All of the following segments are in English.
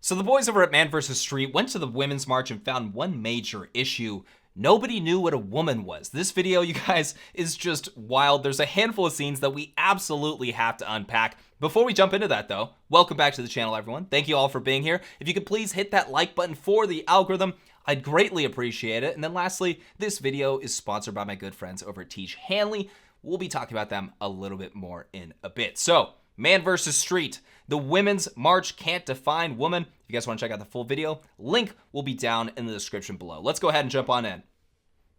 So the boys over at Man vs. Street went to the Women's March and found one major issue. Nobody knew what a woman was. This video, you guys, is just wild. There's a handful of scenes that we absolutely have to unpack. Before we jump into that though, welcome back to the channel, everyone. Thank you all for being here. If you could please hit that like button for the algorithm, I'd greatly appreciate it. And then lastly, this video is sponsored by my good friends over at Teach Hanley. We'll be talking about them a little bit more in a bit. So, Man vs. Street, the Women's March can't define woman. If you guys want to check out the full video, link will be down in the description below. Let's go ahead and jump on in.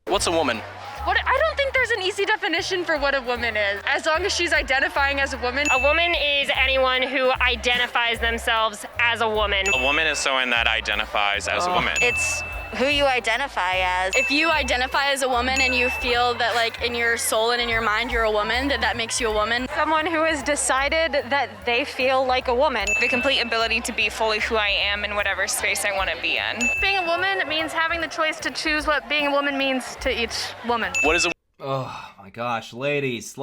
What's a woman? I don't think there's an easy definition for what a woman is, as long as she's identifying as a woman. A woman is anyone who identifies themselves as a woman. A woman is someone that identifies as a woman. It's who you identify as. If you identify as a woman and you feel that like in your soul and in your mind you're a woman, that makes you a woman. Someone who has decided that they feel like a woman. The complete ability to be fully who I am in whatever space I want to be in. Being a woman means having the choice to choose what being a woman means to each woman. What is a Oh my gosh, ladies.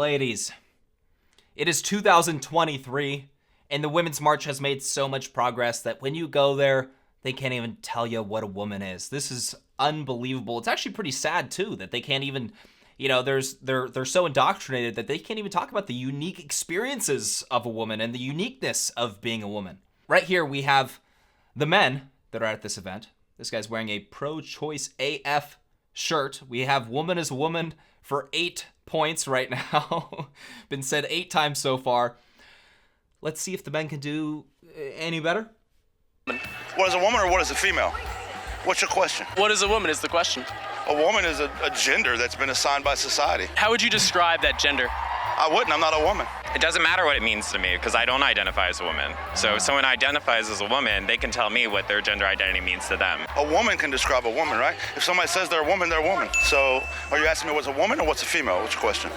It is 2023, and the Women's March has made so much progress that when you go there, they can't even tell you what a woman is. This is unbelievable. It's actually pretty sad too that they can't even, you know, they're so indoctrinated that they can't even talk about the unique experiences of a woman and the uniqueness of being a woman. Right here we have the men that are at this event. This guy's wearing a pro-choice AF shirt. We have woman is a woman for 8 points right now. Been said 8 times so far. Let's see if the men can do any better. What is a woman or what is a female? What's your question? What is a woman is the question. A woman is a gender that's been assigned by society. How would you describe that gender? I wouldn't, I'm not a woman. It doesn't matter what it means to me because I don't identify as a woman. So if someone identifies as a woman, they can tell me what their gender identity means to them. A woman can describe a woman, right? If somebody says they're a woman, they're a woman. So are you asking me what's a woman or what's a female? What's your question?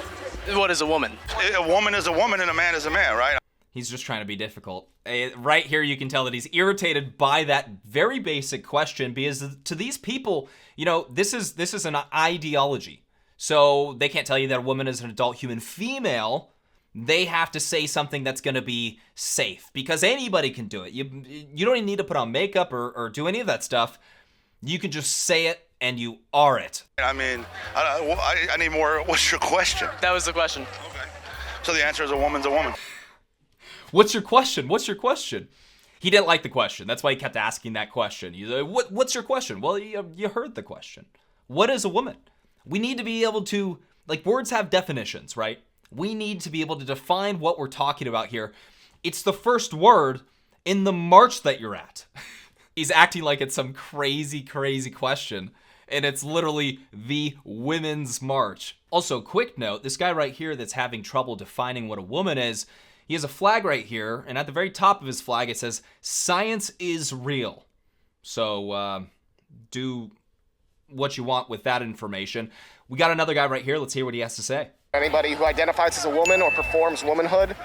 What is a woman? A woman is a woman and a man is a man, right? He's just trying to be difficult. Right here you can tell that he's irritated by that very basic question because to these people, you know, this is an ideology. So they can't tell you that a woman is an adult human female. They have to say something that's going to be safe because anybody can do it. You don't even need to put on makeup or do any of that stuff. You can just say it and you are it. I mean, I need more. What's your question? That was the question. Okay. So the answer is a woman's a woman. What's your question? What's your question? He didn't like the question. That's why he kept asking that question. What's your question? Well, you heard the question. What is a woman? We need to be able to, like, words have definitions, right? We need to be able to define what we're talking about here. It's the first word in the march that you're at. He's acting like it's some crazy question, and it's literally the Women's March. Also, quick note, this guy right here that's having trouble defining what a woman is, he has a flag right here, and at the very top of his flag it says, "Science is real." So, do what you want with that information. We got another guy right here. Let's hear what he has to say. Anybody who identifies as a woman or performs womanhood,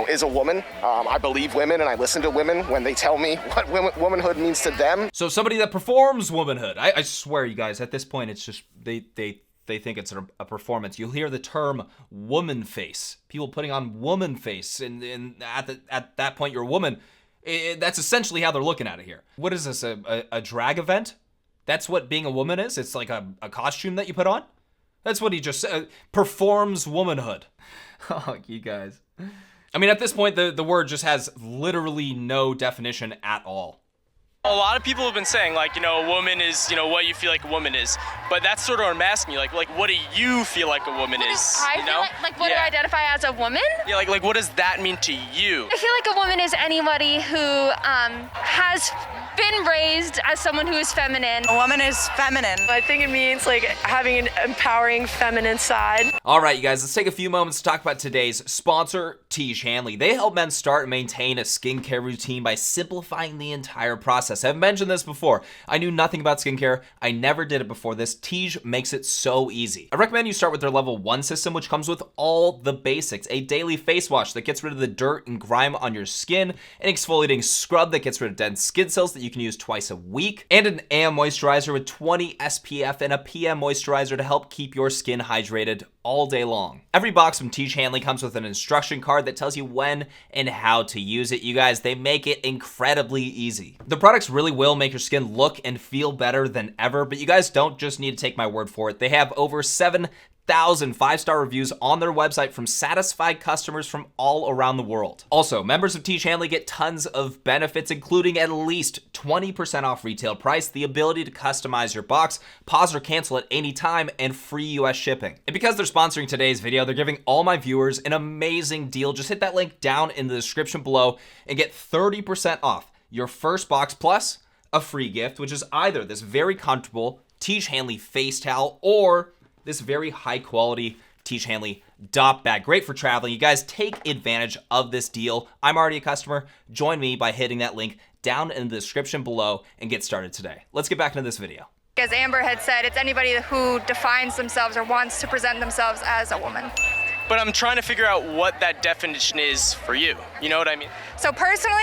is a woman. I believe women and I listen to women when they tell me what womanhood means to them. So somebody that performs womanhood. I swear, you guys, at this point, it's just they think it's a performance. You'll hear the term woman face. People putting on woman face, and at that point, you're a woman. That's essentially how they're looking at it here. What is this, a drag event? That's what being a woman is? It's like a costume that you put on? That's what he just said. Performs womanhood. Oh, you guys. I mean, at this point, the word just has literally no definition at all. A lot of people have been saying, like, you know, a woman is, you know, what you feel like a woman is. But that's sort of what I'm asking you, like what do you feel like a woman is? I you feel know? like what do I identify as a woman? Yeah, like what does that mean to you? I feel like a woman is anybody who has been raised as someone who is feminine. A woman is feminine. I think it means like having an empowering feminine side. All right, you guys, let's take a few moments to talk about today's sponsor, Teach Hanley. They help men start and maintain a skincare routine by simplifying the entire process. I've mentioned this before. I knew nothing about skincare. I never did it before this. Teach makes it so easy. I recommend you start with their level 1 system, which comes with all the basics. A daily face wash that gets rid of the dirt and grime on your skin, an exfoliating scrub that gets rid of dead skin cells that you can use twice a week, and an AM moisturizer with 20 SPF and a PM moisturizer to help keep your skin hydrated all day long. Every box from Teach Hanley comes with an instruction card that tells you when and how to use it. You guys, they make it incredibly easy. The products really will make your skin look and feel better than ever, but you guys don't just need to take my word for it. They have over 7,000 5-star reviews on their website from satisfied customers from all around the world. Also, members of Teach Hanley get tons of benefits, including at least 20% off retail price, the ability to customize your box, pause or cancel at any time, and free US shipping. And because they're sponsoring today's video, they're giving all my viewers an amazing deal. Just hit that link down in the description below and get 30% off your first box plus a free gift, which is either this very comfortable Teach Hanley face towel or this very high quality Teach Hanley dop bag. Great for traveling. You guys take advantage of this deal. I'm already a customer. Join me by hitting that link down in the description below and get started today. Let's get back into this video. As Amber had said, it's anybody who defines themselves or wants to present themselves as a woman. But I'm trying to figure out what that definition is for you. You know what I mean? So personally,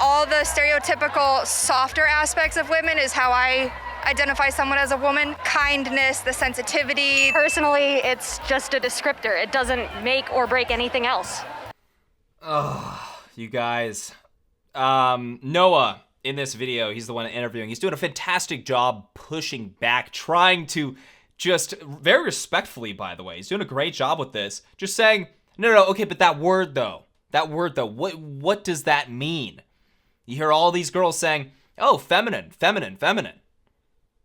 all the stereotypical softer aspects of women is how I identify someone as a woman. Kindness, the sensitivity. Personally, it's just a descriptor. It doesn't make or break anything else. Oh, you guys. Noah, in this video, he's the one interviewing. He's doing a fantastic job pushing back, trying to just, very respectfully, by the way, he's doing a great job with this. Just saying, no, okay, but that word though, what does that mean? You hear all these girls saying, oh, feminine.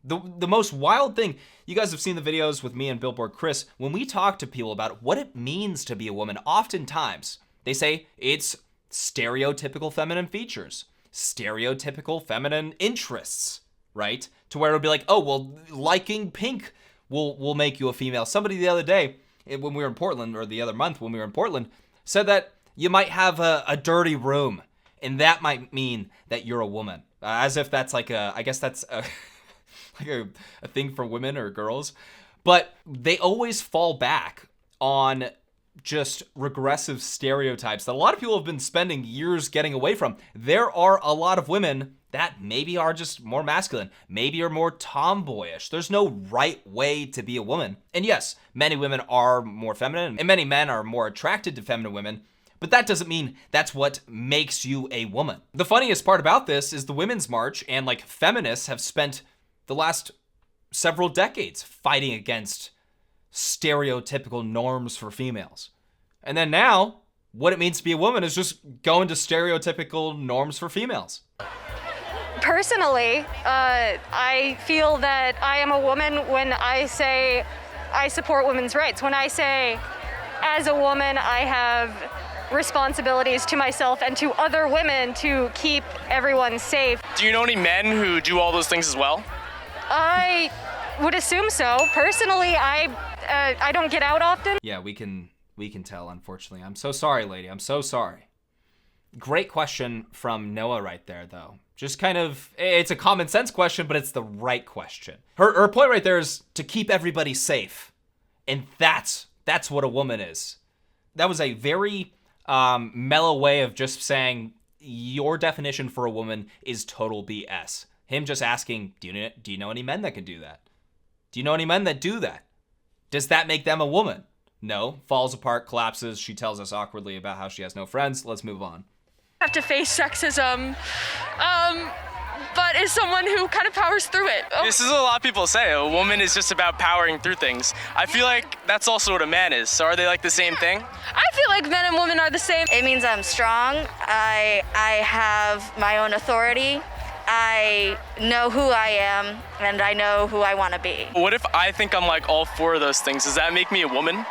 The most wild thing, you guys have seen the videos with me and Billboard Chris, when we talk to people about what it means to be a woman, oftentimes they say it's stereotypical feminine features, stereotypical feminine interests, right? To where it'll be like, oh, well, liking pink will make you a female. Somebody the other day, when we were in Portland, or the other month when we were in Portland, said that you might have a dirty room, and that might mean that you're a woman. As if that's like I guess that's like a thing for women or girls. But they always fall back on just regressive stereotypes that a lot of people have been spending years getting away from. There are a lot of women that maybe are just more masculine, maybe are more tomboyish. There's no right way to be a woman. And yes, many women are more feminine, and many men are more attracted to feminine women, but that doesn't mean that's what makes you a woman. The funniest part about this is the Women's March and like feminists have spent the last several decades fighting against stereotypical norms for females. And then now, what it means to be a woman is just going to stereotypical norms for females. Personally, I feel that I am a woman when I say I support women's rights. When I say, as a woman, I have responsibilities to myself and to other women to keep everyone safe. Do you know any men who do all those things as well? I would assume so. Personally, I don't get out often. Yeah, we can tell, unfortunately. I'm so sorry, lady. I'm so sorry. Great question from Noah right there, though. Just kind of, it's a common sense question, but it's the right question. Her point right there is to keep everybody safe. And that's what a woman is. That was a very mellow way of just saying your definition for a woman is total BS. Him just asking, do you know any men that can do that? Do you know any men that do that? Does that make them a woman? No. Falls apart, collapses. She tells us awkwardly about how she has no friends. Let's move on. Have to face sexism, but is someone who kind of powers through it. This is what a lot of people say. A woman is just about powering through things. I feel like that's also what a man is. So are they like the same thing? I feel like men and women are the same. It means I'm strong. I have my own authority. I know who I am, and I know who I want to be. What if I think I'm like all four of those things? Does that make me a woman?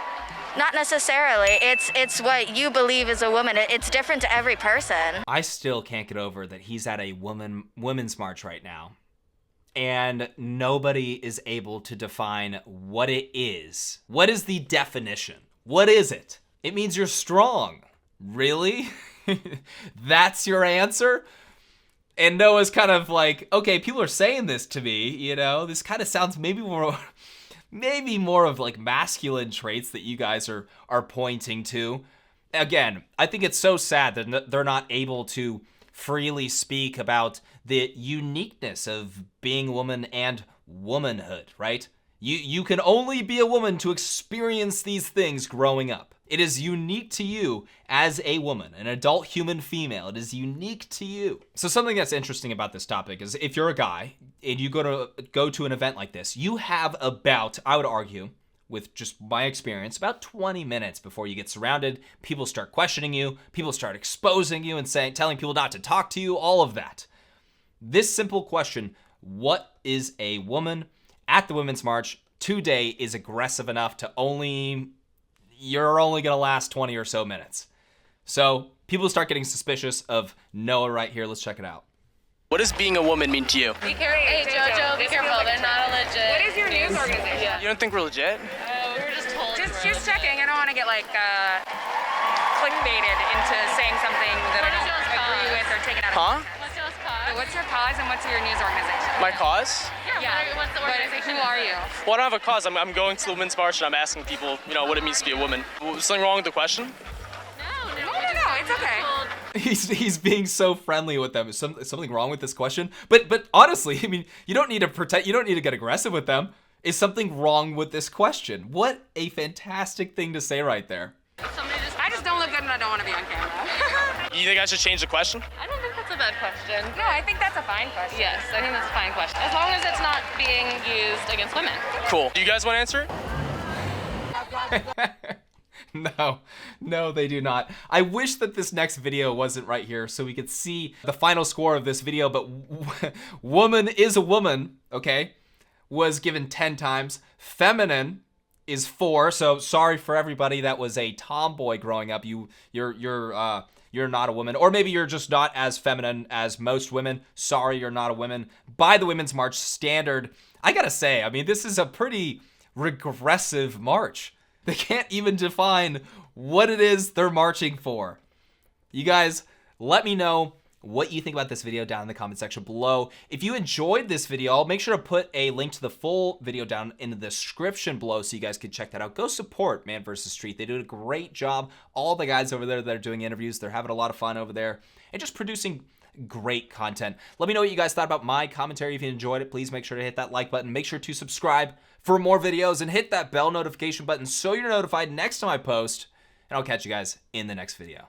Not necessarily. It's what you believe is a woman. It's different to every person. I still can't get over that he's at a women's march right now, and nobody is able to define what it is. What is the definition? What is it? It means you're strong. Really? That's your answer? And Noah's kind of like, okay, people are saying this to me, you know, this kind of sounds maybe more of like masculine traits that you guys are pointing to. Again, I think it's so sad that they're not able to freely speak about the uniqueness of being a woman and womanhood, right? You can only be a woman to experience these things growing up. It is unique to you as a woman, an adult human female. It is unique to you. So something that's interesting about this topic is if you're a guy and you go to an event like this, you have about, I would argue, with just my experience, about 20 minutes before you get surrounded. People start questioning you. People start exposing you and telling people not to talk to you, all of that. This simple question, what is a woman at the Women's March today, is aggressive enough to you're only going to last 20 or so minutes. So people start getting suspicious of Noah right here. Let's check it out. What does being a woman mean to you? Be careful. Hey, Jojo, be careful. They're not a legit. What is your news organization? Yeah. You don't think we're legit? We were just told. Just checking. I don't want to get like clickbaited into saying something that I don't agree with or taken out of. Huh? What's your cause? What's your cause and what's your news organization? My cause? Yeah. What's the organization? Who are you? Well, I don't have a cause. I'm going to the Women's March and I'm asking people, what it means to be a woman. Something wrong with the question? No, it's okay. He's being so friendly with them. Is something wrong with this question? But honestly, I mean, you don't need to get aggressive with them. Is something wrong with this question? What a fantastic thing to say right there. I just don't look good and I don't want to be on camera. You think I should change the question? I don't think that's a bad question. No, I think that's a fine question. Yes, I think that's a fine question. As long as it's not being used against women. Cool. Do you guys want to answer it? No, they do not. I wish that this next video wasn't right here so we could see the final score of this video, but woman is a woman, okay, was given 10 times. Feminine is 4, so sorry for everybody that was a tomboy growing up. You're not a woman, or maybe you're just not as feminine as most women. Sorry, you're not a woman. By the Women's March standard, I gotta say, I mean, this is a pretty regressive march. They can't even define what it is they're marching for. You guys, let me know what you think about this video down in the comment section below. If you enjoyed this video, I'll make sure to put a link to the full video down in the description below so you guys can check that out. Go support Man vs. Street. They do a great job. All the guys over there that are doing interviews, they're having a lot of fun over there and just producing great content. Let me know what you guys thought about my commentary. If you enjoyed it, please make sure to hit that like button. Make sure to subscribe for more videos and hit that bell notification button so you're notified next time I post. And I'll catch you guys in the next video.